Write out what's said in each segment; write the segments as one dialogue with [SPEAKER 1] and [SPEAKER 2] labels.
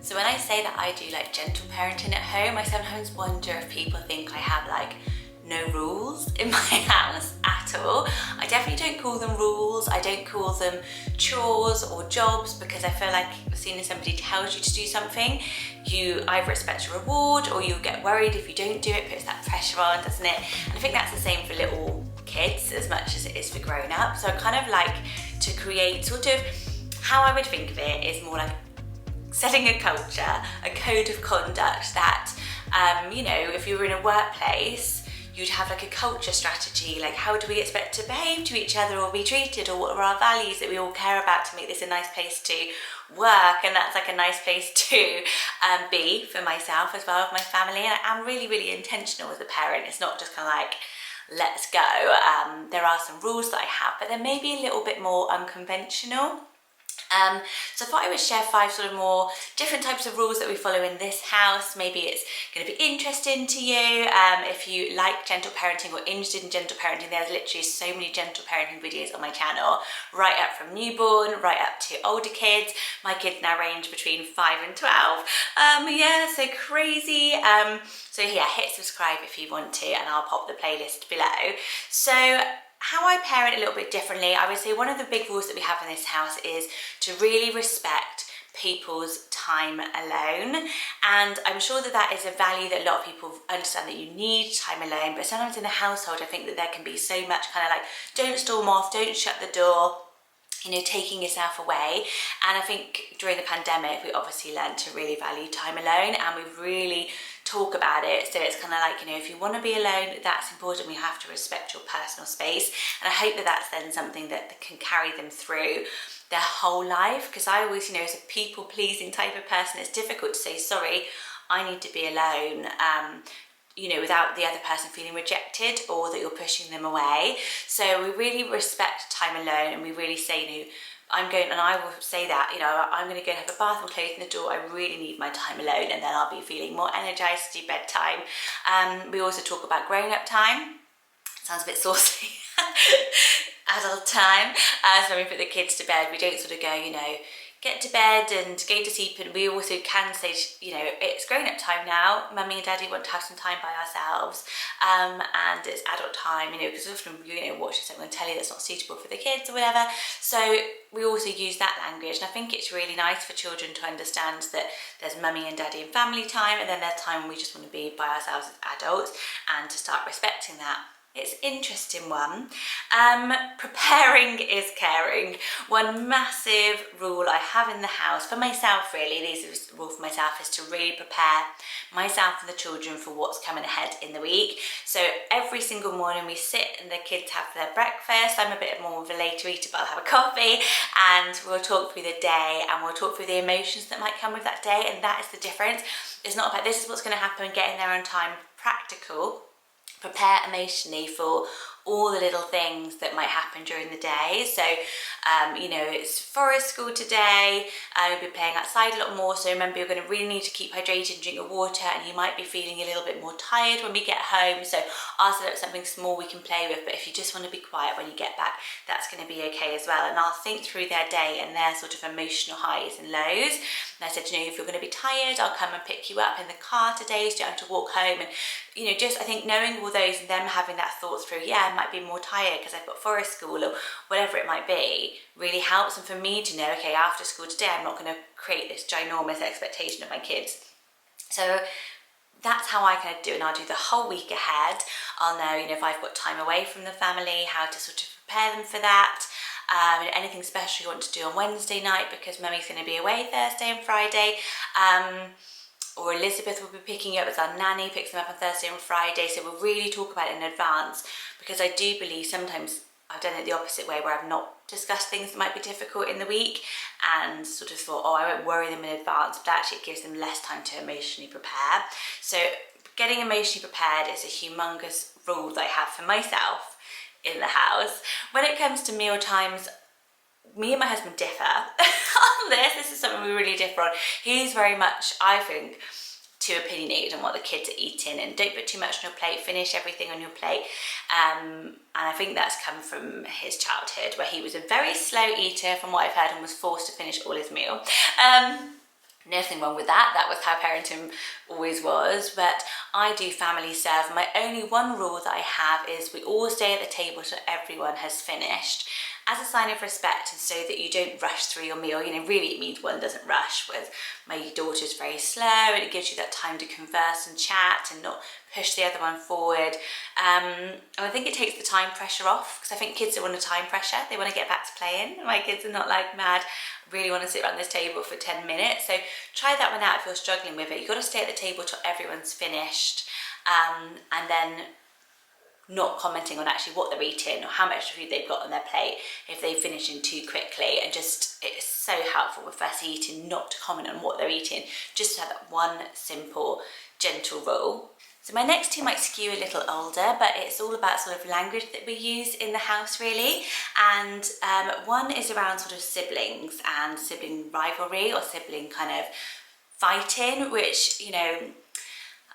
[SPEAKER 1] So when I say that I do like gentle parenting at home, I sometimes wonder if people think I have like no rules in my house at all. I definitely don't call them rules. I don't call them chores or jobs, because I feel like as soon as somebody tells you to do something, you either expect a reward or you'll get worried if you don't do it. It puts that pressure on, doesn't it? And I think that's the same for little kids as much as it is for grown-ups. So I kind of like to create sort of, how I would think of it is more like setting a culture, a code of conduct that, you know, if you were in a workplace, you'd have like a culture strategy, like how do we expect to behave to each other or be treated, or what are our values that we all care about to make this a nice place to work, and that's like a nice place to be for myself as well, with my family. And I'm really, really intentional as a parent. It's not just kind of like, let's go. There are some rules that I have, but they're maybe a little bit more unconventional. So I thought I would share 5 sort of more different types of rules that we follow in this house. Maybe it's going to be interesting to you. If you like gentle parenting or interested in gentle parenting, there's literally so many gentle parenting videos on my channel, right up from newborn, right up to older kids. My kids now range between 5 and 12. Yeah, so crazy. So yeah, hit subscribe if you want to, and I'll pop the playlist below. So how I parent a little bit differently, I would say one of the big rules that we have in this house is to really respect people's time alone. And I'm sure that that is a value that a lot of people understand, that you need time alone, but sometimes in the household I think that there can be so much kind of like, don't storm off, don't shut the door, you know, taking yourself away. And I think during the pandemic we obviously learned to really value time alone, and we've really talk about it. So it's kind of like, you know, if you want to be alone, that's important. We have to respect your personal space. And I hope that that's then something that can carry them through their whole life, because I always, you know, as a people-pleasing type of person, it's difficult to say, sorry, I need to be alone, you know, without the other person feeling rejected or that you're pushing them away. So we really respect time alone, and we really say, you know, I'm going, and I will say that, you know, I'm going to go and have a bath and closing the door. I really need my time alone, and then I'll be feeling more energized to do bedtime. We also talk about grown-up time. Sounds a bit saucy. Adult time. So when we put the kids to bed, we don't sort of go, you know, get to bed and go to sleep, and we also can say, you know, it's grown-up time now. Mummy and Daddy want to have some time by ourselves, and it's adult time, you know, because often you're, you know, watching something on telly that's not suitable for the kids or whatever. So we also use that language, and I think it's really nice for children to understand that there's Mummy and Daddy and family time, and then there's time when we just want to be by ourselves as adults, and to start respecting that. It's an interesting one. Preparing is caring. One massive rule I have in the house, for myself really, this is a rule for myself, is to really prepare myself and the children for what's coming ahead in the week. So every single morning we sit and the kids have their breakfast. I'm a bit more of a later eater, but I'll have a coffee, and we'll talk through the day, and we'll talk through the emotions that might come with that day. And that is the difference. It's not about this is what's going to happen, getting there on time. Practical. Prepare emotionally for all the little things that might happen during the day. So, you know, it's forest school today, we'll be playing outside a lot more, so remember you're going to really need to keep hydrated and drink your water, and you might be feeling a little bit more tired when we get home, so I'll set up something small we can play with, but if you just want to be quiet when you get back, that's going to be okay as well. And I'll think through their day and their sort of emotional highs and lows. And I said, you know, if you're going to be tired, I'll come and pick you up in the car today, so you don't have to walk home. And you know, just I think knowing all those and them having that thought through, yeah, I might be more tired because I've got forest school or whatever it might be, really helps. And for me to know, okay, after school today, I'm not going to create this ginormous expectation of my kids. So that's how I kind of do it, and I'll do the whole week ahead. I'll know, you know, if I've got time away from the family, how to sort of prepare them for that. Anything special you want to do on Wednesday night, because Mummy's going to be away Thursday and Friday. Or Elizabeth will be picking you up as our nanny, picks them up on Thursday and Friday. So we'll really talk about it in advance, because I do believe sometimes I've done it the opposite way, where I've not discussed things that might be difficult in the week and sort of thought, oh, I won't worry them in advance, but actually it gives them less time to emotionally prepare. So getting emotionally prepared is a humongous rule that I have for myself in the house. When it comes to meal times, me and my husband differ on this. This is something we really differ on. He's very much, I think, too opinionated on what the kids are eating, and don't put too much on your plate, finish everything on your plate. And I think that's come from his childhood, where he was a very slow eater from what I've heard, and was forced to finish all his meal. Nothing wrong with that. That was how parenting always was. But I do family serve. My only one rule that I have is we all stay at the table till everyone has finished, as a sign of respect, and so that you don't rush through your meal. Really it means one doesn't rush. With my daughter's very slow, and it gives you that time to converse and chat and not push the other one forward. And I think it takes the time pressure off, because I think kids don't want a time pressure. They want to get back to playing. My kids are not like mad, really want to sit around this table for 10 minutes. So try that one out if you're struggling with it. You've got to stay at the table till everyone's finished, and then not commenting on actually what they're eating or how much food they've got on their plate if they finish in too quickly. And just, it's so helpful with fussy eating not to comment on what they're eating, just to have that one simple, gentle rule. So my next two might skew a little older, but it's all about sort of language that we use in the house, really. And one is around sort of siblings and sibling rivalry or sibling kind of fighting, which,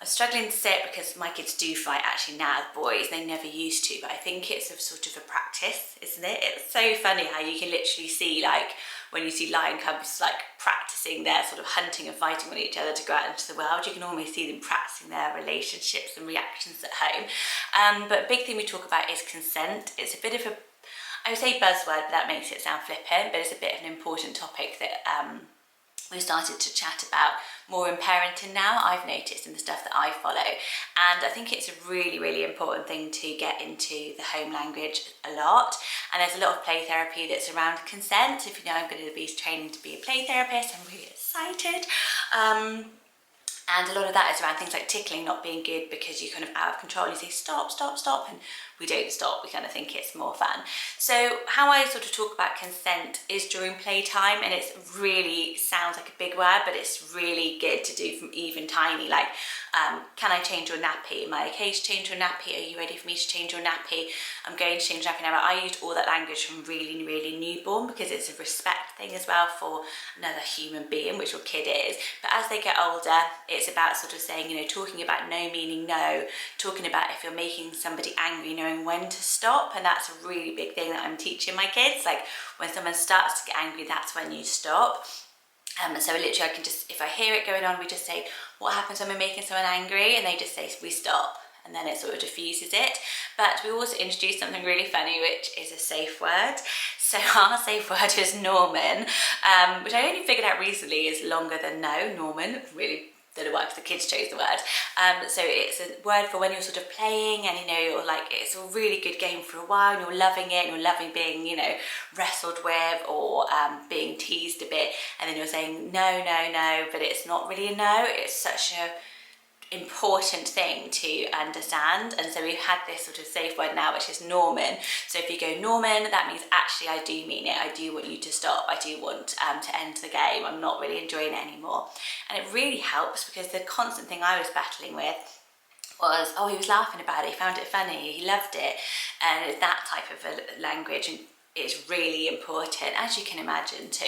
[SPEAKER 1] I'm struggling to say it because my kids do fight actually now, boys. They never used to, but I think it's a sort of a practice, isn't it? It's so funny how you can literally see, like, when you see lion cubs like practicing their sort of hunting and fighting with each other to go out into the world, you can almost see them practicing their relationships and reactions at home. But a big thing we talk about is consent. It's a bit of a, I would say buzzword, but that makes it sound flippant, but it's a bit of an important topic that we started to chat about more in parenting now, I've noticed, in the stuff that I follow. And I think it's a really, really important thing to get into the home language a lot. And there's a lot of play therapy that's around consent. If you know, I'm going to be training to be a play therapist, I'm really excited. And a lot of that is around things like tickling not being good because you're kind of out of control and you say stop, stop, stop, and we don't stop. We kind of think it's more fun. So how I sort of talk about consent is during playtime, and it really sounds like a big word, but it's really good to do from even tiny, like, can I change your nappy? Am I okay to change your nappy? Are you ready for me to change your nappy? I'm going to change your nappy now. I used all that language from really, really newborn because it's a respect thing as well for another human being, which your kid is. But as they get older, it's about sort of saying, talking about no meaning no, talking about if you're making somebody angry, knowing when to stop. And that's a really big thing that I'm teaching my kids. Like, when someone starts to get angry, that's when you stop. So literally I can just, if I hear it going on, we just say, what happens when we're making someone angry? And they just say, we stop. And then it sort of diffuses it. But we also introduced something really funny, which is a safe word. So our safe word is Norman, which I only figured out recently is longer than no. Norman, really don't know why, because the kids chose the word. So it's a word for when you're sort of playing and, you're like, it's a really good game for a while and you're loving it and you're loving being, wrestled with or being teased a bit. And then you're saying no, no, no, but it's not really a no. It's such a important thing to understand. And so we've had this sort of safe word now, which is Norman. So if you go Norman, that means actually I do mean it. I do want you to stop. I do want to end the game. I'm not really enjoying it anymore. And it really helps because the constant thing I was battling with was, oh, he was laughing about it, he found it funny, he loved it. And it's that type of a language. And it's really important, as you can imagine, to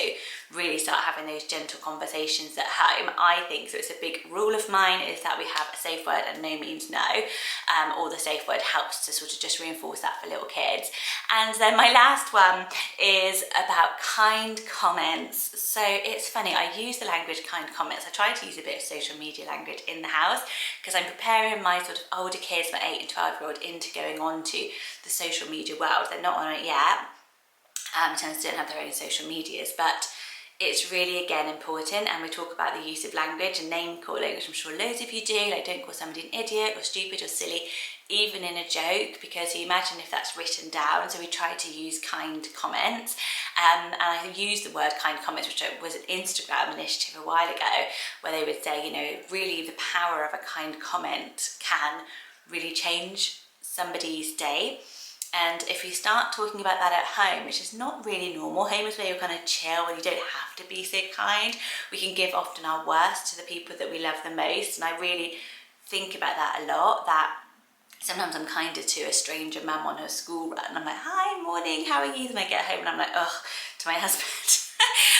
[SPEAKER 1] really start having those gentle conversations at home, I think. So it's a big rule of mine is that we have a safe word and no means no, or the safe word helps to sort of just reinforce that for little kids. And then my last one is about kind comments. So it's funny, I use the language kind comments. I try to use a bit of social media language in the house because I'm preparing my sort of older kids, my 8 and 12-year-old, into going on to the social media world. They're not on it yet. Tends to don't have their own social medias, but it's really, again, important. And we talk about the use of language and name calling, which I'm sure loads of you do. Like, don't call somebody an idiot or stupid or silly, even in a joke, because you imagine if that's written down. So we try to use kind comments. And I used the word kind comments, which was an Instagram initiative a while ago, where they would say, really the power of a kind comment can really change somebody's day. And if you start talking about that at home, which is not really normal, home is where you're kind of chill and you don't have to be so kind. We can give often our worst to the people that we love the most. And I really think about that a lot, that sometimes I'm kinder to a stranger mum on her school run. I'm like, hi, morning, how are you? And I get home and I'm like, ugh, to my husband.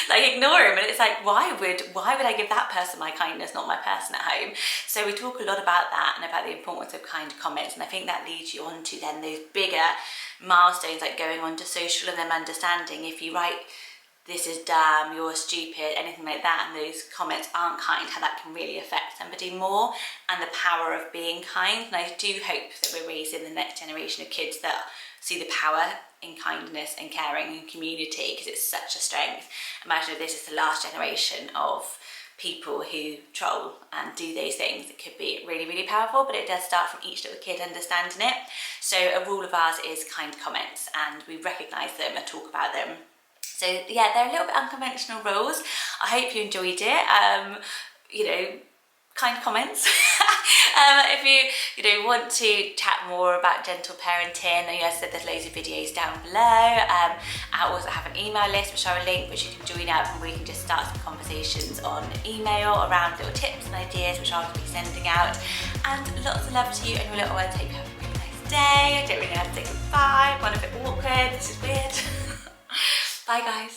[SPEAKER 1] Like, ignore him. And it's like, why would I give that person my kindness, not my person at home? So we talk a lot about that and about the importance of kind comments. And I think that leads you on to then those bigger milestones, like going on to social and them understanding. If you write this is dumb, you're stupid, anything like that, and those comments aren't kind, how that can really affect somebody more, and the power of being kind. And I do hope that we're raising the next generation of kids that see the power in kindness and caring and community, because it's such a strength. Imagine if this is the last generation of people who troll and do those things. It could be really, really powerful, but it does start from each little kid understanding it. So a rule of ours is kind comments, and we recognise them and talk about them. So yeah, they're a little bit unconventional rules. I hope you enjoyed it. You know, kind comments. If you want to chat more about gentle parenting, I said there's loads of videos down below. I also have an email list which I will link, which you can join up, and we can just start some conversations on email around little tips and ideas which I'll be sending out. And lots of love to you and your little ones. Hope you have a really nice day. I don't really know how to say goodbye. I'm a bit awkward. This is weird. Bye guys.